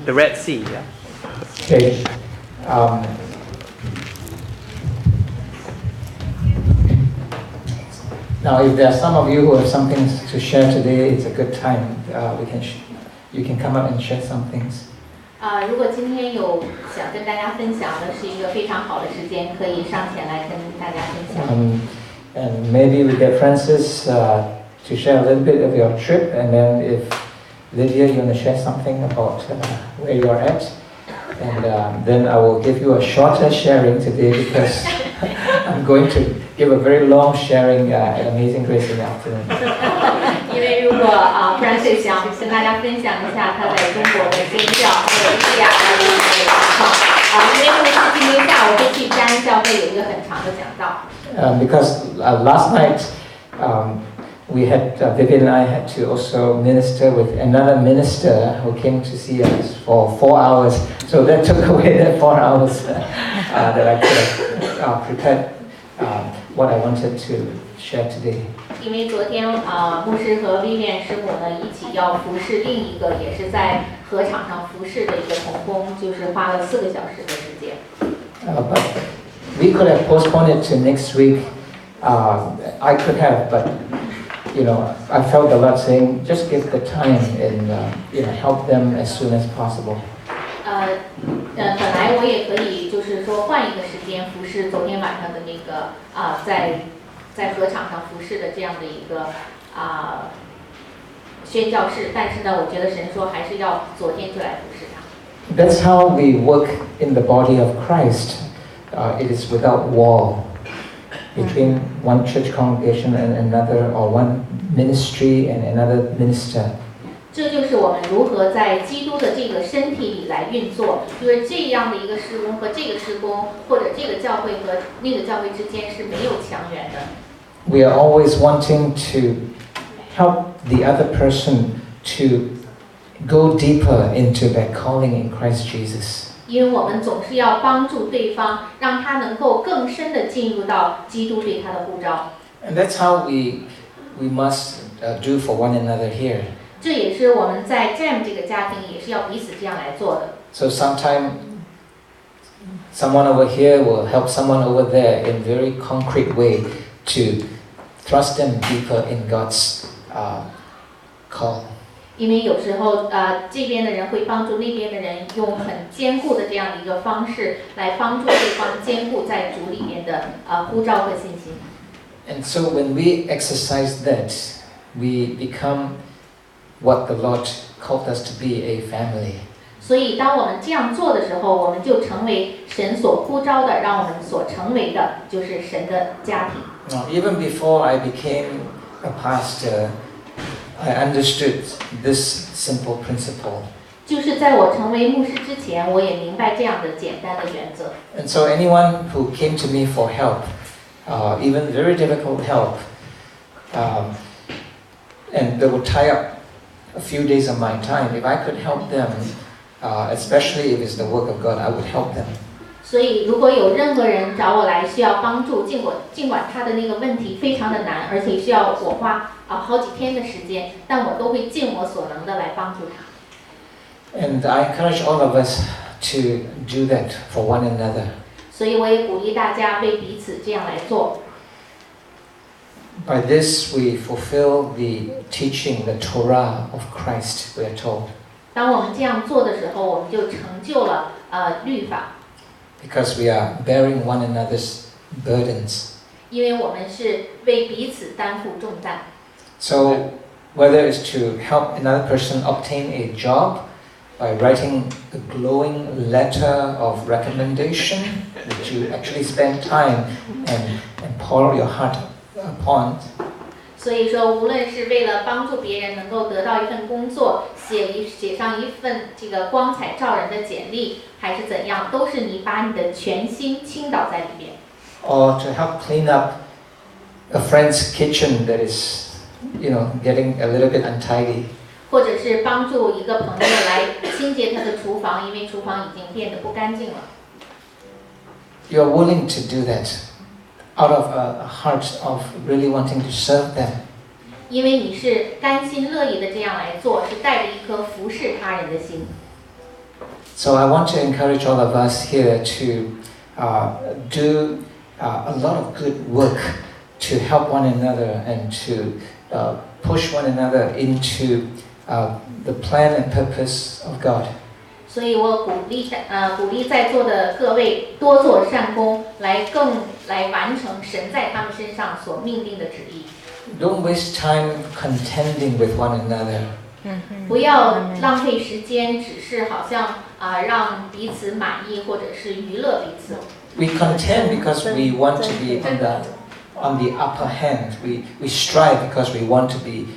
the Red Sea. Yeah. Okay. Now, if there are some of you who have some things to share today, it's a good time. You can come up and share some things. 如果今天有想跟大家分享的，是一个非常好的时间，可以上前来跟大家分享。And maybe we get Francis to share a little bit of your trip, and then if Lydia, you want to share something about where you are at, and then I will give you a shorter sharing today because I'm going to give a very long sharing at Amazing Grace in the afternoon. 因为如果Francis 想跟大家分享一下他在中国的宣教还有西亚的一个情况，因为会是今天下午会去嘉恩教会有一个很长的讲道。Because last night we had Vivian and I had to also minister with another minister who came to see us for 4 hours. So that took away that 4 hours that I could have prepared what I wanted to share today. 因为昨天牧师和 Vivian 师母呢一起要服侍另一个也是在禾场上服侍的一个同工，就是花了4个小时的时间。But we could have postponed it to next week. I could have, but I felt the Lord saying, just give the time and help them as soon as possible. 本来我也可以就是说换一个时间服侍昨天晚上的那个在禾场上服侍的这样的一个宣教士，但是呢，我觉得神说还是要昨天就来服侍他。That's how we work in the body of Christ. It is without wall between one church congregation and another, or one ministry and another minister. 这就是我们如何在基督的这个身体里来运作，就是这样的一个事工和这个事工，或者这个教会和那个教会之间是没有墙垣的。We are always wanting to help the other person to go deeper into their calling in Christ Jesus. 因为我们总是要帮助对方，让他能够更深地进入到基督对他的呼召。And that's how we must do for one another here. 这也是我们在 Jam 这个家庭也是要彼此这样来做的。So sometime someone over here will help someone over there in very concrete way to thrust them deeper in God's call. 因为有时候这边的人会帮助那边的人，用很坚固的这样的一个方式来帮助对方坚固在主里面的呼召和信心。And so when we exercise that, we become what the Lord called us to be, a family. 所以当我们这样做的时候，我们就成为神所呼召的，让我们所成为的就是神的家庭。Now, even before I became a pastor, I understood this simple principle. 就是在我成为牧师之前，我也明白这样的简单的原则。And so anyone who came to me for help, even very difficult help, and they would tie up a few days of my time, if I could help them, especially if it's the work of God, I would help them. 所以，如果有任何人找我来需要帮助，尽管他的那个问题非常的难，而且需要我花好几天的时间，但我都会尽我所能的来帮助他。And I encourage all of us to do that for one another. 所以我也鼓励大家为彼此这样来做。By this we fulfill the teaching, the Torah of Christ, we are told. 当我们这样做的时候，我们就成就了律法。Because we are bearing one another's burdens. 因为我们是为彼此担负重担。So whether it's to help another person obtain a job by writing a glowing letter of recommendation that you actually spend time and pour your heart upon. 所以说，无论是为了帮助别人能够得到一份工作，写上一份这个光彩照人的简历，还是怎样，都是你把你的全心倾倒在里面。Or to help clean up a friend's kitchen that is, getting a little bit untidy. 或者是帮助一个朋友来清洁他的厨房，因为厨房已经变得不干净了。You're willing to do that out of a heart of really wanting to serve them. 因为你是甘心乐意的这样来做，是带着一颗服侍他人的心。So I want to encourage all of us here to do a lot of good work to help one another and to push one another into the plan and purpose of God. 所以我鼓励在座的各位多做善功，来完成神在他们身上所命定的旨意。Don't waste time contending with one another. 不要浪费时间，只是好像让彼此满意，或者是娱乐彼此。We contend because we want to be on the upper hand. We strive because we want to be,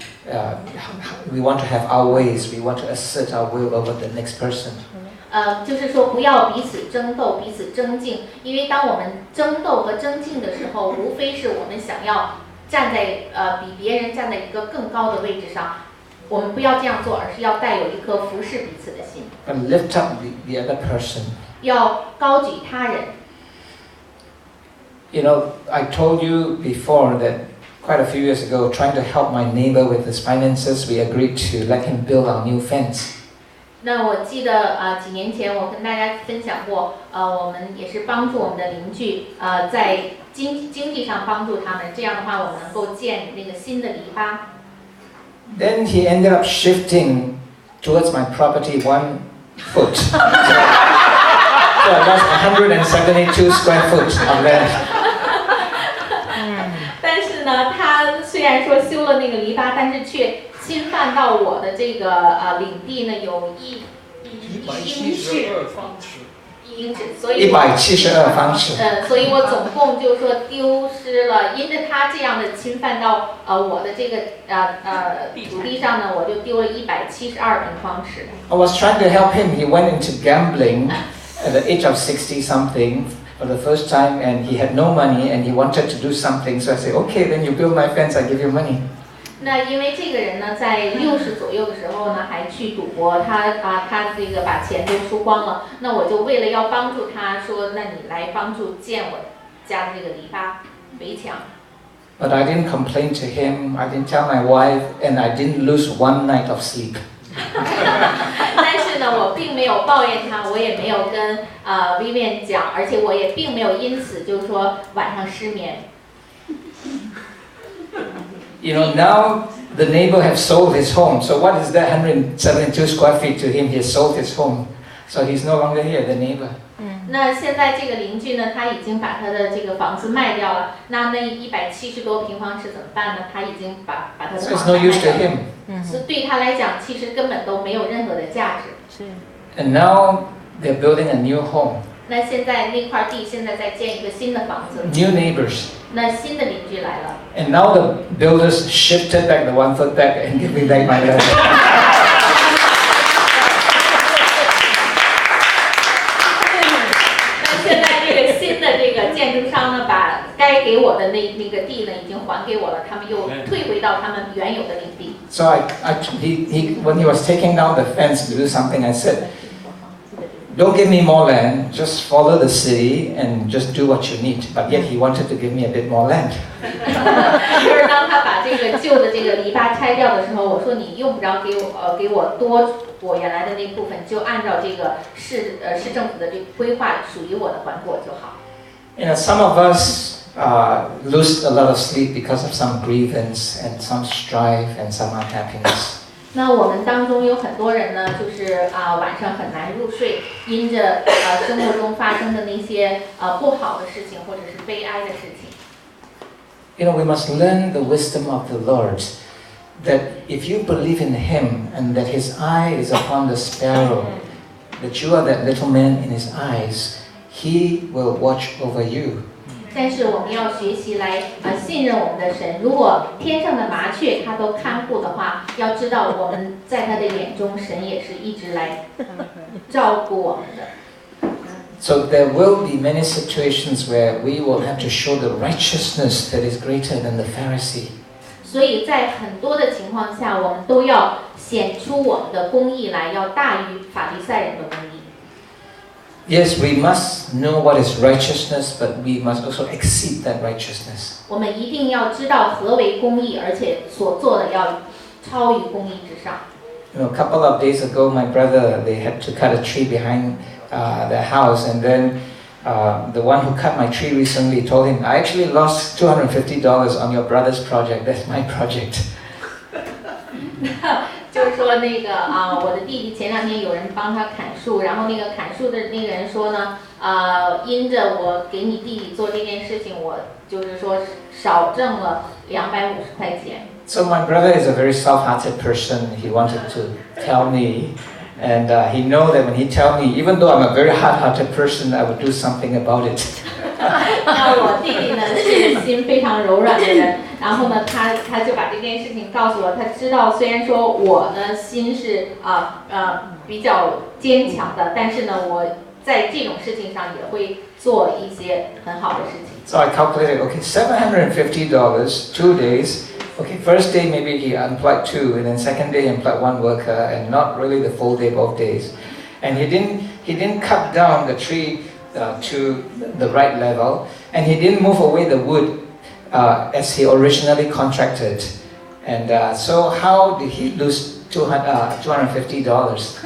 we want to have our ways. We want to assert our will over the next person. 就是说不要彼此争斗，彼此争竞，因为当我们争斗和争竞的时候，无非是我们想要站在比别人站在一个更高的位置上。我们不要这样做，而是要带有一颗服侍彼此的心。And lift up the other person. 要高举他人。You know, I told you before that quite a few years ago, trying to help my neighbor with his finances, we agreed to let him build our new fence. 那我记得几年前我跟大家分享过，我们也是帮助我们的邻居，在经济上帮助他们，这样的话我们能够建那个新的篱笆。Then he ended up shifting towards my property 1 foot. So I lost 172 square foot of land. 但是呢，他虽然说修了那个篱笆，但是却侵犯到我的这个领地呢，有172英尺，所以172方尺。所以我总共就说丢失了，因着他这样的侵犯到我的这个土地上呢，我就丢了172平方尺。I was trying to help him. He went into gambling at the age of 60 something for the first time, and he had no money, and he wanted to do something. So I said, okay, then you build my fence, I give you money. 那因为这个人呢，在60左右的时候呢，还去赌博，他这个把钱都输光了。那我就为了要帮助他，说，那你来帮助建我家的这个篱笆围墙。But I didn't complain to him. I didn't tell my wife, and I didn't lose 1 night of sleep. 但是呢，我并没有抱怨他，我也没有跟Vivian 讲，而且我也并没有因此就是说晚上失眠。You know, now the neighbor has sold his home. So what is that 172 square feet to him? He has sold his home. So he's no longer here, the neighbor. 那现在这个邻居呢，他已经把他的这个房子卖掉了。那170多平方尺怎么办呢？他已经把他的房子卖掉了。So it's no use to him. 所以对他来讲，其实根本都没有任何的价值。And now they're building a new home. 那现在那块地现在在建一个新的房子。New neighbors. 那新的邻居来了。And now the builders shifted back the 1 foot back and give me back my land. 那现在这个新的这个建筑商呢，把该给我的那个地呢，已经还给我了，他们又退回到他们原有的领地。So when he was taking down the fence to do something, I said, don't give me more land, just follow the city and just do what you need. But yet he wanted to give me a bit more land. 就是当他把这个旧的这个篱笆拆掉的时候，我说你用不着给我多我原来的那部分，就按照这个市政府的这个规划属于我的还给我就好。You know, some of us lose a lot of sleep because of some grievance and some strife and some unhappiness. 那我们当中有很多人呢，就是晚上很难入睡，因着生活中发生的那些不好的事情或者是悲哀的事情。You know, we must learn the wisdom of the Lord, that if you believe in Him and that His eye is upon the sparrow, that you are that little man in His eyes, He will watch over you. 但是我们要学习来信任我们的神。如果天上的麻雀他都看护的话，要知道我们在他的眼中，神也是一直来照顾我们的。So there will be many situations where we will have to show the righteousness that is greater than the Pharisee. 所以在很多的情况下，我们都要显出我们的公义来，要大于法利赛人的公义。Yes, we must know what is righteousness, but we must also exceed that righteousness. 我们一定要知道何为公义，而且所做的要超于公义之上。You know, a couple of days ago, my brother, they had to cut a tree behind their house, and then the one who cut my tree recently told him, I actually lost $250 on your brother's project. That's my project. 就是说那个我的弟弟前2天有人帮他砍树，然后那个砍树的那个人说呢，因着我给你弟弟做这件事情，我就是说少挣了250块钱。So my brother is a very soft-hearted person. He wanted to tell me, and he know that when he tell me, even though I'm a very hard-hearted person, I would do something about it. 那我弟弟呢是心非常柔软的人，然后呢他就把这件事情告诉我，他知道虽然说我呢心是比较坚强的，但是呢我在这种事情上也会做一些很好的事情。So I calculated, okay, $750, 2 days. Okay, first day maybe he employed 2, and then second day he employed 1 worker, and not really the full day both days. And he didn't cut down the tree to the right level, and he didn't move away the wood as he originally contracted. And so how did he lose $250?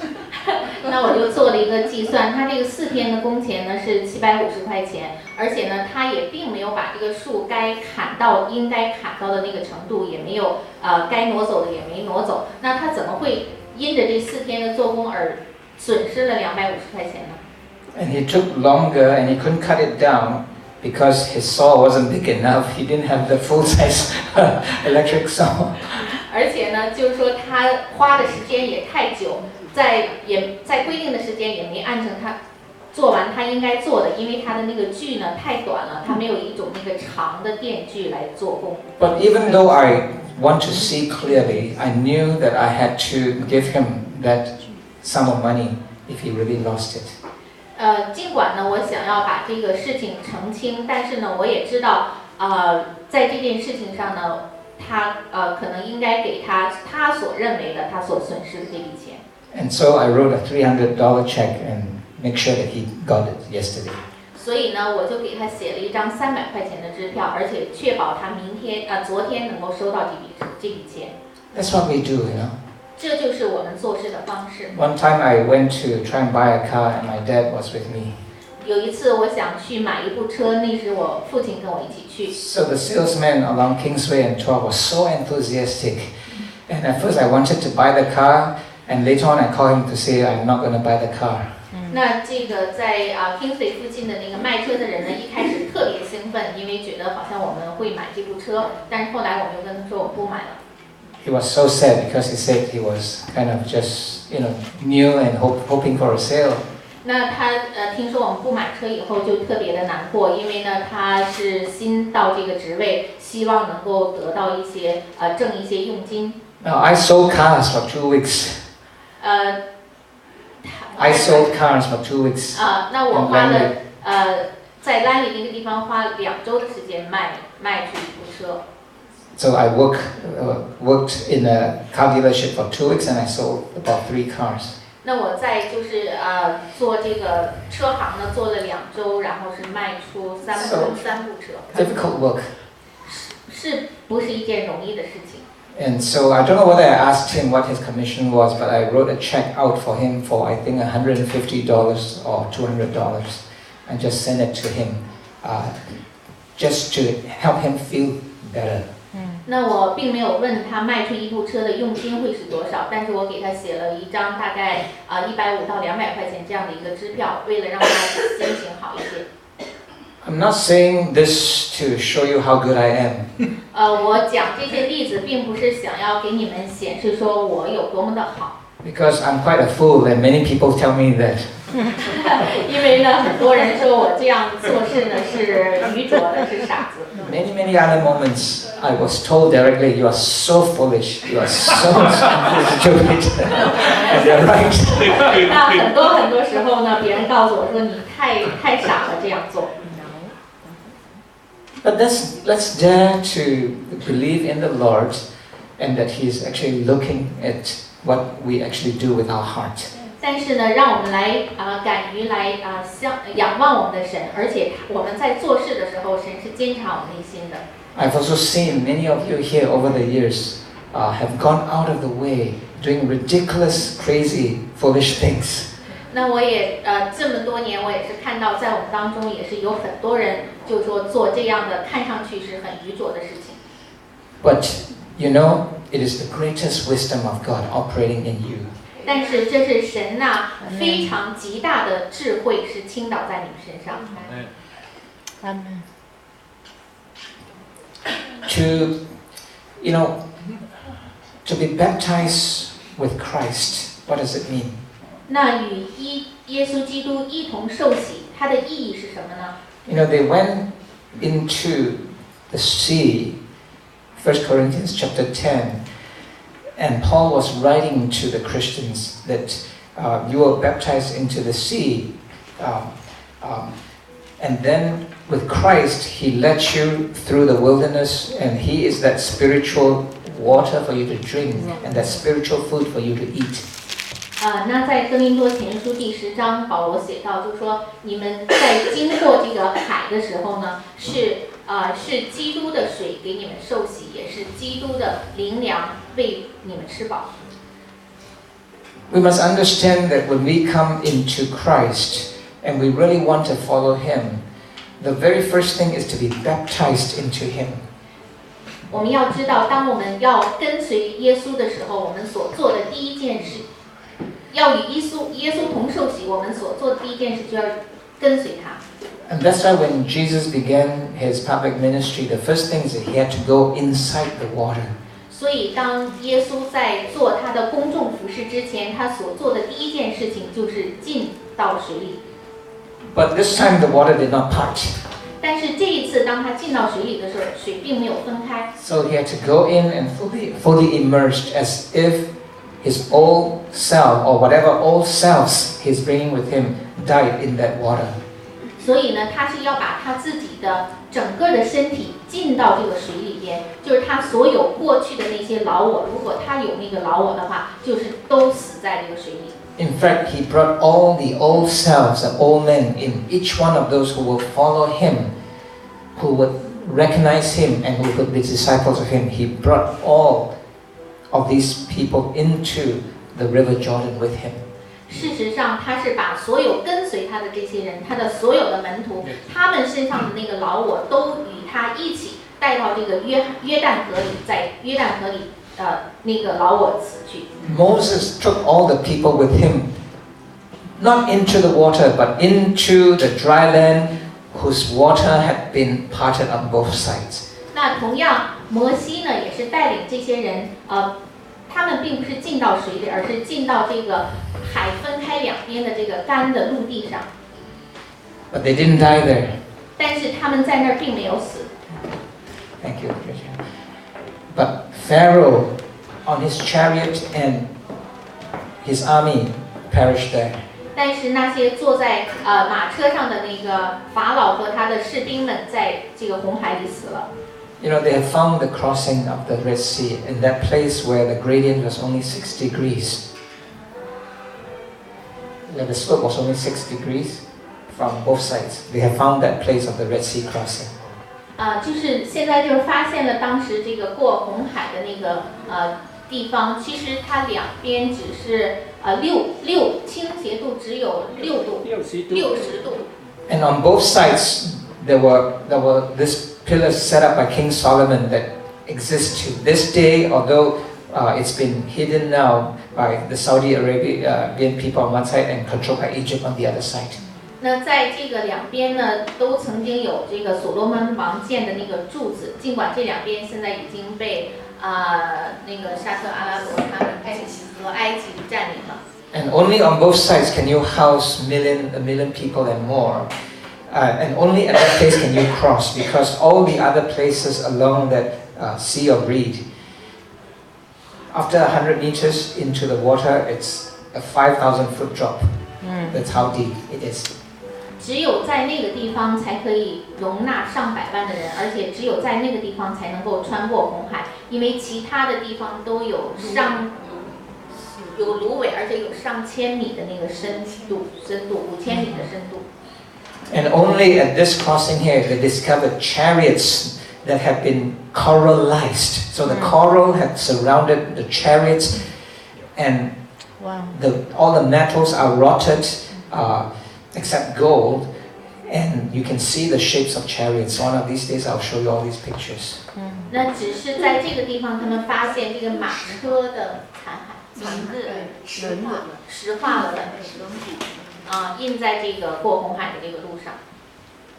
那我就做了一个计算，他这个4天的工钱呢是750块钱，而且呢他也并没有把这个树该砍到应该砍到的那个程度，也没有该挪走的也没挪走。那他怎么会因着这4天的做工而损失了250块钱呢？ And he took longer, and he couldn't cut it down because his saw wasn't big enough. He didn't have the full-size electric saw. 而且呢，就是说他花的时间也太久，在规定的时间也没按成他做完他应该做的，因为他的那个锯呢太短了，他没有一种那个长的电锯来做工。But even though I want to see clearly, I knew that I had to give him that sum of money if he really lost it. 尽管呢，我想要把这个事情澄清，但是呢，我也知道，在这件事情上呢，他可能应该给他所认为的他所损失的这笔钱。And so I wrote a $300 check and make sure that he got it yesterday. 所以呢，我就给他写了一张300块钱的支票，而且确保他昨天能够收到这笔钱。That's what we do, you know. 这就是我们做事的方式。One time I went to try and buy a car, and my dad was with me. 有一次我想去买一部车，那时我父亲跟我一起去。So the salesman along Kingsway and 12 was so enthusiastic, and at first I wanted to buy the car, and later on I called him to say I'm not going to buy the car. 那这个在Kingsway 附近的那个卖车的人呢，一开始特别兴奋，因为觉得好像我们会买这部车，但是后来我们又跟他说我不买了。He was so sad because he said he was kind of just, new and hoping for a sale. 那他听说我们不买车以后就特别的难过，因为呢他是新到这个职位，希望能够得到一些挣一些佣金。Now I sold cars for 2 weeks. I sold cars for 2 weeks. 那我花了在兰里那个地方花2周的时间卖出一部车。So I worked in a car dealership for 2 weeks, and I sold about 3 cars. 那我在就是做这个车行呢，做了2周，然后是卖出3部车。Difficult work. 是不是一件容易的事情？ And so I don't know whether I asked him what his commission was, but I wrote a check out for him for I think $150 or $200, and just sent it to him, just to help him feel better. 那我并没有问他卖出一部车的佣金会是多少，但是我给他写了一张大概150到200块钱这样的一个支票，为了让他心情好一些。I'm not saying this to show you how good I am. 我讲这些例子并不是想要给你们显示说我有多么的好。Because I'm quite a fool, and many people tell me that. 因为呢，很多人说我这样做事呢是愚拙的，是傻子。Many other moments, I was told directly, "You are so foolish. You are so stupid." And they're right. 那很多时候呢，别人告诉我说你太傻了，这样做。But let's dare to believe in the Lord, and that He's actually looking at what we actually do with our heart. 但是呢，让我们来敢于来仰望我们的神，而且我们在做事的时候，神是监察我们内心的。I've also seen many of you here over the years have gone out of the way doing ridiculous, crazy, foolish things. 那我也这么多年，我也是看到，在我们当中也是有很多人，就是说做这样的看上去是很愚拙的事情。But you know, it is the greatest wisdom of God operating in you. 但是这是神呐非常极大的智慧是倾倒在你们身上。Amen. To, you know, to be baptized with Christ, what does it mean? 那与耶稣基督一同受洗，它的意义是什么呢？ You know, they went into the sea, 1 Corinthians chapter 10, and Paul was writing to the Christians that you were baptized into the sea, and then with Christ, He led you through the wilderness, and He is that spiritual water for you to drink, and that spiritual food for you to eat. 那在哥林多前书第10章，保罗写到，就是说你们在经过这个海的时候呢，是基督的水给你们受洗，也是基督的灵粮喂你们吃饱。We must understand that when we come into Christ and we really want to follow Him, the very first thing is to be baptized into Him. 我们要知道，当我们要跟随耶稣的时候，我们所做的第一件事，要与耶稣同受洗，我们所做的第一件事就要跟随他。And that's why when Jesus began His public ministry, the first thing is that He had to go inside the water. 所以，当耶稣在做他的公众服事之前，他所做的第一件事情就是进到水里。But this time the water did not part. 但是这一次，当他进到水里的时候，水并没有分开。So He had to go in and fully immersed, as if His old self or whatever old selves He's bringing with Him died in that water. 所以呢，他是要把他自己的整个的身体进到这个水里边，就是他所有过去的那些老我，如果他有那个老我的话，就是都死在这个水里。In fact, He brought all the old selves, the old men, in each one of those who will follow Him, who would recognize Him and who would be disciples of Him. He brought all of these people into the river Jordan with Him. 事实上，他是把所有跟随他的这些人，他的所有的门徒，他们身上的那个老我，都与他一起带到这个约旦河里，在约旦河里，那个老我死去。Moses took all the people with him, not into the water, but into the dry land, whose water had been parted on both sides. 那同样，摩西呢，也是带领这些人，他们并不是进到水里，而是进到这个海分开两边的这个干的陆地上。But they didn't die there. 但是他们在那儿并没有死。Thank you, Richard. But Pharaoh, on his chariot and his army, perished there. 但是那些坐在马车上的那个法老和他的士兵们，在这个红海里死了。You know, they have found the crossing of the Red Sea in that place where the gradient was only 6 degrees. Where the slope was only 6 degrees from both sides. They have found that place of the Red Sea crossing. 就是现在就是发现了当时这个过红海的那个地方，其实它两边只是倾斜度只有6度，60度。And on both sides, there were this pillars set up by King Solomon that exist to this day, although it's been hidden now by the Saudi Arabian people on one side and controlled by Egypt on the other side. 那在这个两边呢，都曾经有这个所罗门王建的那个柱子，尽管这两边现在已经被那个沙特阿拉伯他们和埃及占领了。And only on both sides can you house a million people and more. And only at that place can you cross, because all the other places along that sea of reed, after 100 meters into the water, it's a 5,000-foot drop. That's how deep it is. 只有在那个地方才可以容纳上百万的人，而且只有在那个地方才能够穿过红海，因为其他的地方都有芦苇，而且有上千米的那个深度，5000米的深度。And only at this crossing here, they discovered chariots that had been coralized. So the coral had surrounded the chariots, and Wow. all the metals are rotted except gold, and you can see the shapes of chariots. One of these days I'll show you all these pictures. 那只是在这个地方，他们发现这个马车的残骸，石化了的，印在这个过红海的这个路上。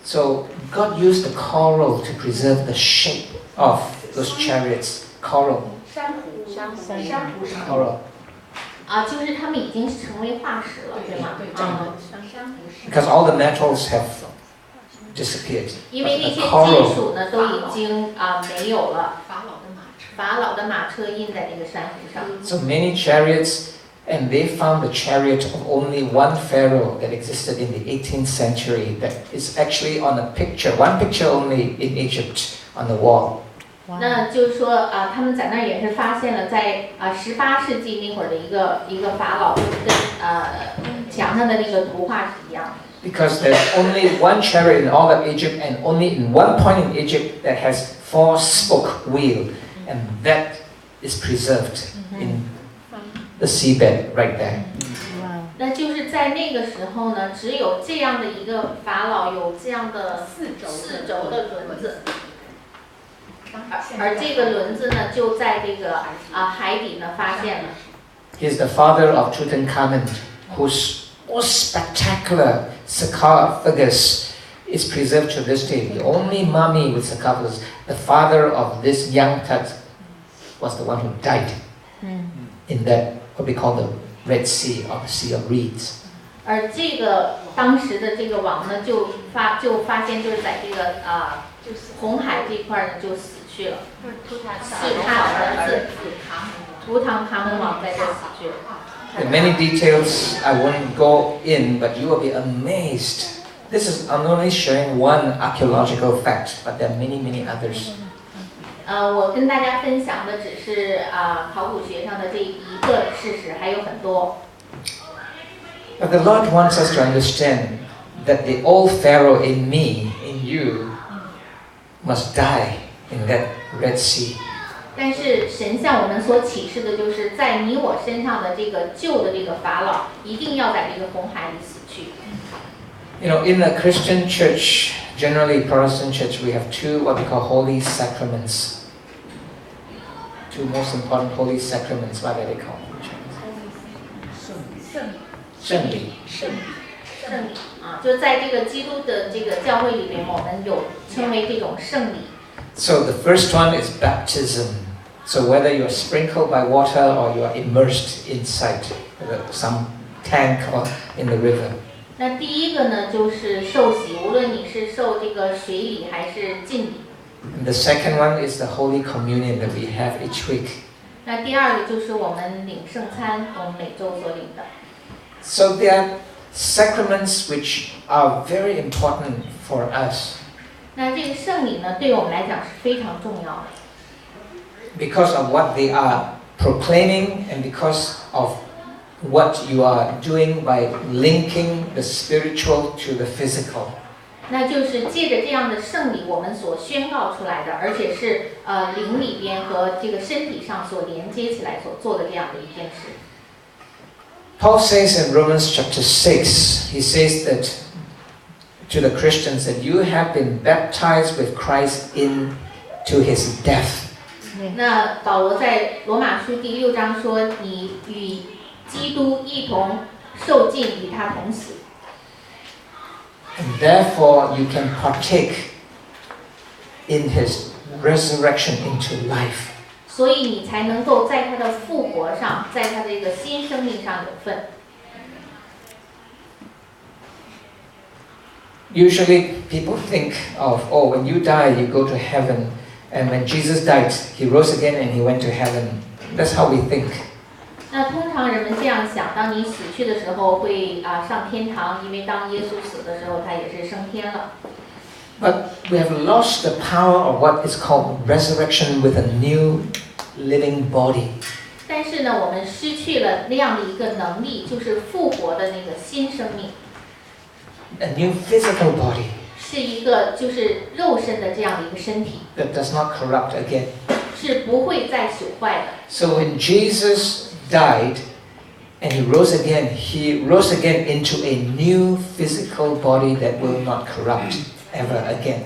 So God used the coral to preserve the shape of those chariots. Coral. 就是他们已经成为化石了，对吗？Because all the metals have disappeared. 因为那些金属呢都已经没有了。法老的马车印在这个珊瑚上。So many chariots, and they found the chariot of only one pharaoh that existed in the 18th century. That is actually on a picture, one picture only in Egypt on the wall. 那就是说他们在那儿也是发现了在18世纪那会儿的一个法老，就是跟墙上的那个图画是一样的。Because there's only one chariot in all of Egypt, and only in one point in Egypt that has 4-spoke wheel, and that is preserved in the seabed right there. 那就是在那个时候呢，只有这样的一个法老有这样的四轴的轮子。而这个轮子呢，就在这个海底呢发现了。He's the father of Tutankhamun, whose most spectacular sarcophagus is preserved to this day. The only mummy with sarcophagus. The father of this young Tut was the one who died in that what we call the Red Sea, or the Sea of Reeds. 而这个当时的这个王呢，就发现就是在这个红海这块呢就死去了，是他儿子图坦卡门王在这死去了。There are many details I won't go in, but you will be amazed. I'm only sharing one archaeological fact, but there are many, many others. 我跟大家分享的只是考古学上的这一个事实，还有很多。But the Lord wants us to understand that the old Pharaoh in me, in you, must die in that Red Sea. 但是神向我们所启示的就是，在你我身上的这个旧的这个法老，一定要在这个红海里死去。You know, in the Christian church, generally Protestant church, we have two what we call holy sacraments. Two most important holy sacraments. What are they called? 圣礼。就在这个基督的这个教会里边，我们有称为这种圣礼。So the first one is baptism. So whether you're sprinkled by water or you are immersed inside some tank or in the river. 那第一个呢，就是受洗，无论你是受这个水礼还是浸礼。And the second one is the Holy Communion that we have each week. 那第二个就是我们领圣餐，我们每周所领的。So there are sacraments which are very important for us. 那这个圣礼呢，对我们来讲是非常重要的。Because of what they are proclaiming, and because of what you are doing by linking the spiritual to the physical. 那就是借着这样的圣礼，我们所宣告出来的，而且是灵里边和这个身体上所连接起来所做的这样的一件事。Paul says in Romans chapter 6, he says that to the Christians that you have been baptized with Christ into his death. 那保罗在罗马书第6章说，你与基督一同受浸，与他同死。And therefore you can partake in his resurrection into life. 所以你才能够在他的复活上，在他的这个新生命上有份。Usually people think of, oh, when you die, you go to heaven. And when Jesus died, he rose again and he went to heaven. That's how we think. 那通常人们这样想，当你死去的时候会上天堂，因为当耶稣死的时候，他也是升天了。But we have lost the power of what is called resurrection with a new living body. 但是呢，我们失去了那样的一个能力，就是复活的那个新生命。A new physical body. 是一个就是肉身的这样的一个身体， that does not corrupt again. 是不会再朽坏的。So when Jesus died and he rose again, he rose again into a new physical body that will not corrupt ever again.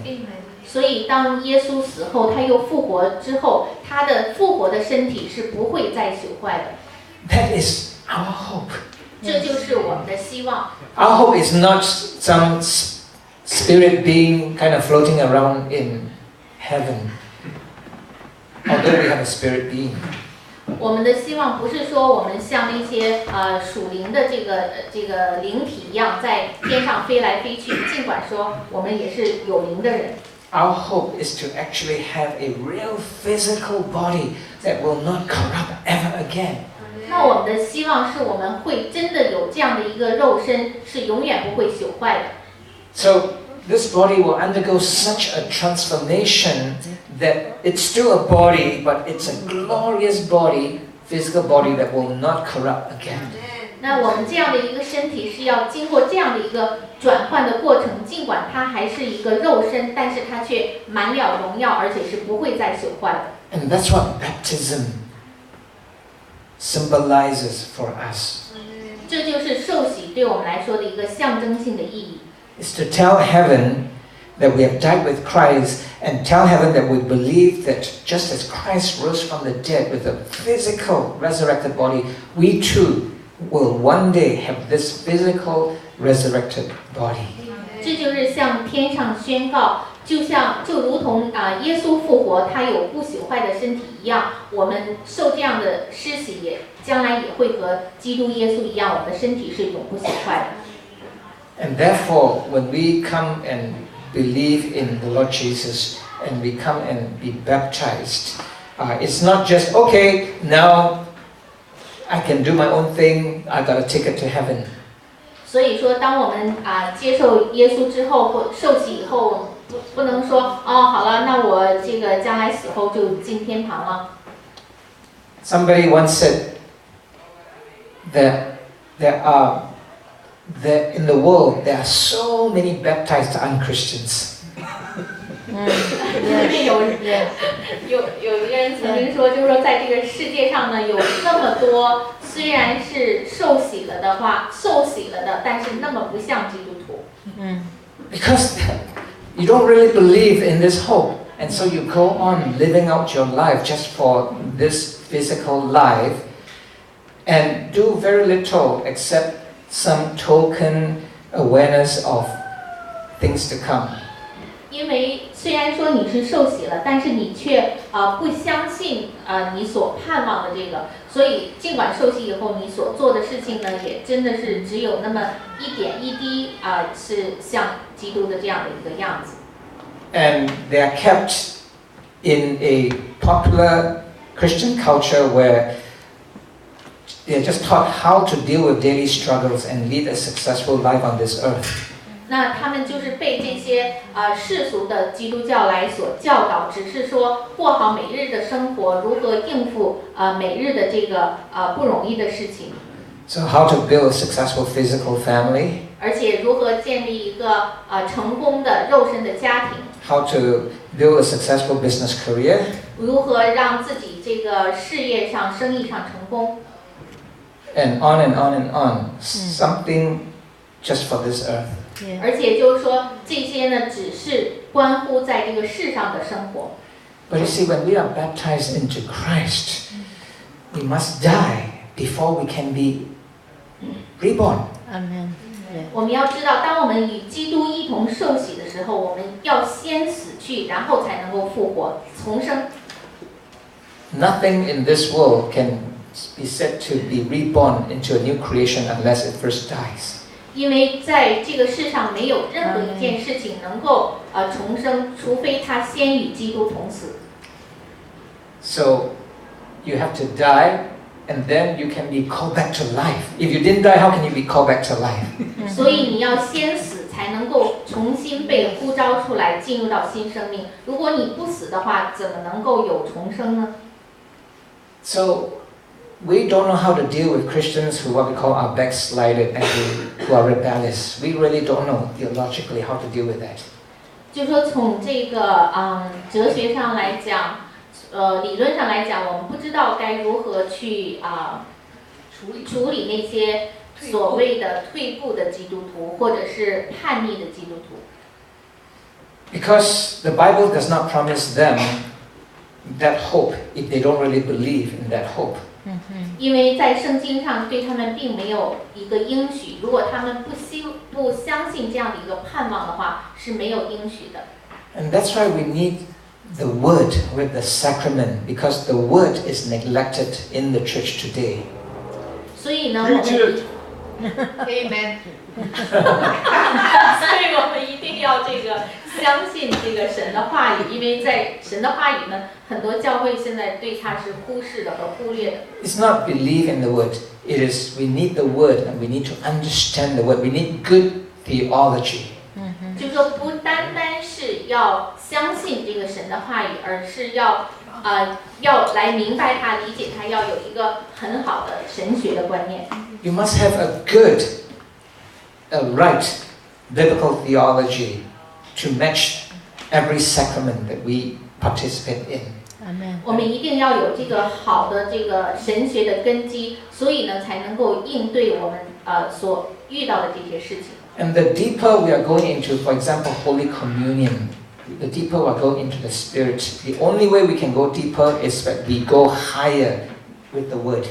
所以当耶稣死后，他又复活之后，他的复活的身体是不会再朽坏的。That is our hope. 这就是我们的希望。Our hope is not some spirit being kind of floating around in heaven, although we have a spirit being. 我们的希望不是说我们像那些属灵的这个灵体一样在天上飞来飞去，尽管说我们也是有灵的人。Our hope is to actually have a real physical body that will not corrupt ever again. 那我们的希望是我们会真的有这样的一个肉身，是永远不会朽坏的。So this body will undergo such a transformation that it's still a body, but it's a glorious body, physical body that will not corrupt again. 那我们这样的一个身体是要经过这样的一个转换的过程，尽管它还是一个肉身，但是它却满了荣耀，而且是不会再朽坏的。And that's what baptism symbolizes for us. 这就是受洗对我们来说的一个象征性的意义。It's to tell heaven that we have died with Christ and tell heaven that we believe that just as Christ rose from the dead with a physical resurrected body, we too will one day have this physical resurrected body. 这就是向天上宣告，就如同耶稣复活，他有不朽坏的身体一样，我们受这样的施洗也将来也会和基督耶稣一样，我们的身体是永不朽坏的。And therefore, when we come and believe in the Lord Jesus and we come and be baptized, it's not just, okay, now I can do my own thing, I got a ticket to heaven. 所以说，当我们接受耶稣之后或受洗以后，不能说好了，那我这个将来死后就进天堂了。Somebody once said that in the world there are so many baptized unchristians. 因为有一个人曾经说，就是说在这个世界上呢，有那么多虽然是受洗了的，但是那么不像基督徒。Because you don't really believe in this hope, and so you go on living out your life just for this physical life, and do very little except some token awareness of things to come. 因为虽然说你是受洗了，但是你却不相信你所盼望的这个，所以尽管受洗以后，你所做的事情呢，也真的是只有那么一点一滴是像基督的这样的一个样子。And they are kept in a popular Christian culture where they are just taught how to deal with daily struggles and lead a successful life on this earth. 那他们就是被这些世俗的基督教来所教导，只是说过好每日的生活，如何应付每日的这个不容易的事情。So how to build a successful physical family? 而且如何建立一个成功的肉身的家庭？ How to build a successful business career? 如何让自己这个事业上、生意上成功？ And on and on and on. Something just for this earth. 而且就是说，这些呢，只是关乎在这个世上的生活。But you see, when we are baptized into Christ, we must die before we can be reborn. Amen. 我们要知道，当我们与基督一同受洗的时候，我们要先死去，然后才能够复活重生。Nothing in this world can be said to be reborn into a new creation unless it first dies. 因为在这个世上没有任何一件事情能够重生，除非他先与基督同死。So you have to die, and then you can be called back to life. If you didn't die, how can you be called back to life? 所以你要先死，才能够重新被呼召出来，进入到新生命。如果你不死的话，怎么能够有重生呢？ So we don't know how to deal with Christians who what we call are backslided and who are rebellious. We really don't know theologically how to deal with that. 就说从这个哲学上来讲，理论上来讲，我们不知道该如何去处理那些所谓的退步的基督徒，或者是叛逆的基督徒。Because the Bible does not promise them that hope if they don't really believe in that hope. 因为在圣经上对他们并没有一个应许，如果他们不相信这样的一个盼望的话，是没有应许的。And that's why we need the word with the sacrament, because the word is neglected in the church today. 所以呢，我们Amen. 所以我们一定要相信这个神的话语，因为在神的话语呢，很多教会现在对它是忽视的和忽略的。It's not believe in the word. It is we need the word and we need to understand the word. We need good theology. 就是说，不单单是要相信这个神的话语，而是要来明白它、理解它，要有一个很好的神学的观念。You must have a good, right biblical theology to match every sacrament that we participate in. 我们一定要有这个好的这个神学的根基，所以呢，才能够应对我们所遇到的这些事情。And the deeper we are going into, for example, Holy Communion, the deeper we are going into the Spirit, the only way we can go deeper is that we go higher with the Word.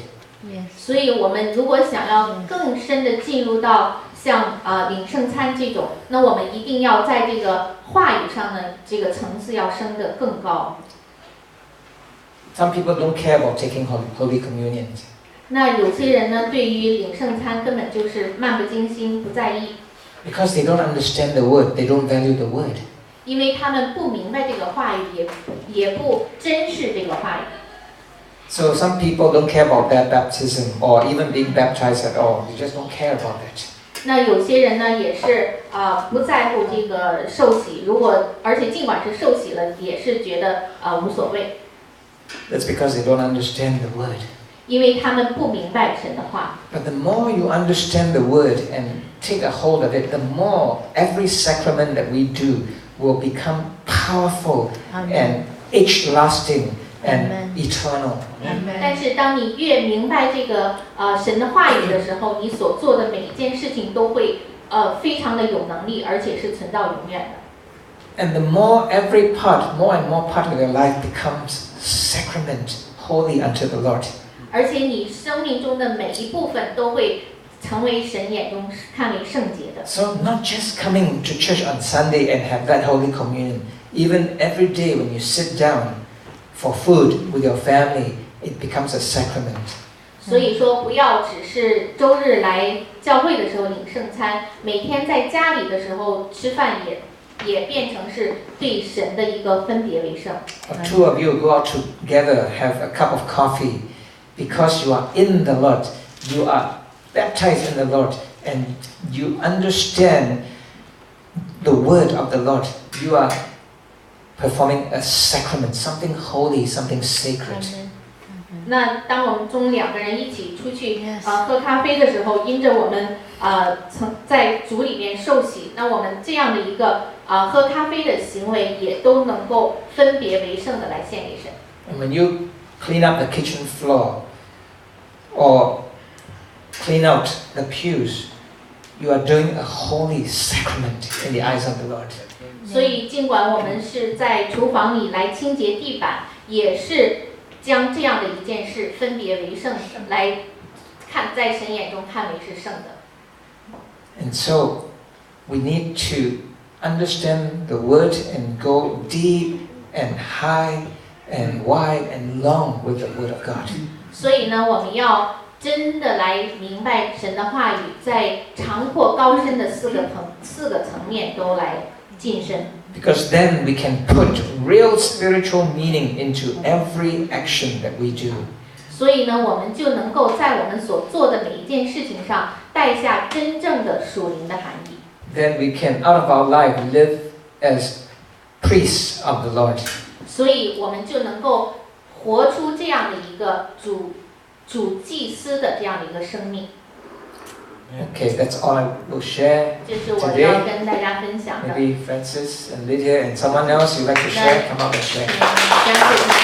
所以我们如果想要更深的进入到像领圣餐这种，那我们一定要在这个话语上呢，这个层次要升得更高。Some people don't care about taking Holy Communion. 那有些人呢，对于领圣餐根本就是漫不经心，不在意。Because they don't understand the Word, they don't value the Word. 因为他们不明白这个话语，也不珍视这个话语。So some people don't care about their baptism or even being baptized at all. They just don't care about it. 那有些人呢，也是不在乎这个受洗，而且尽管是受洗了，也是觉得无所谓。That's because they don't understand the Word. 因为他们不明白神的话。But the more you understand the Word and take a hold of it, the more every sacrament that we do will become powerful and age-lasting and eternal. 但是当你越明白这个神的话语的时候，你所做的每一件事情都会非常的有能力，而且是存到永远的。And the more every part, more and more part of your life becomes sacrament, holy unto the Lord. 而且你生命中的每一部分都会成为神眼中看为圣洁的。So not just coming to church on Sunday and have that Holy Communion, even every day when you sit down for food with your family, it becomes a sacrament. 所以说，不要只是周日来教会的时候领圣餐，每天在家里的时候吃饭也变成是对神的一个分别为圣。Or two of you go out together, have a cup of coffee, because you are in the Lord, you are baptized in the Lord, and you understand the word of the Lord. You are performing a sacrament, something holy, something sacred. 那当我们中两个人一起出去喝咖啡的时候，因着我们曾在主里面受洗，那我们这样的一个喝咖啡的行为，也都能够分别为圣的来献给神。And when you clean up the kitchen floor or clean out the pews, you are doing a holy sacrament in the eyes of the Lord. 所以，尽管我们是在厨房里来清洁地板，也是将这样的一件事分别为圣，来看在神眼中看为是圣的。And so we need to understand the word and go deep and high and wide and long with the word of God. 所以呢，我们要真的来明白神的话语，在长阔高深的四个层面都来晋升。Because then we can put real spiritual meaning into every action that we do. 所以呢，我们就能够在我们所做的每一件事情上带下真正的属灵的含义。Then we can, out of our life, live as priests of the Lord. 所以我们就能够活出这样的一个主祭司的这样的一个生命。Okay, that's all I will share 这是我要跟大家分享的。 Maybe Francis and Lydia and someone else you'd like to share, come up and share. 相信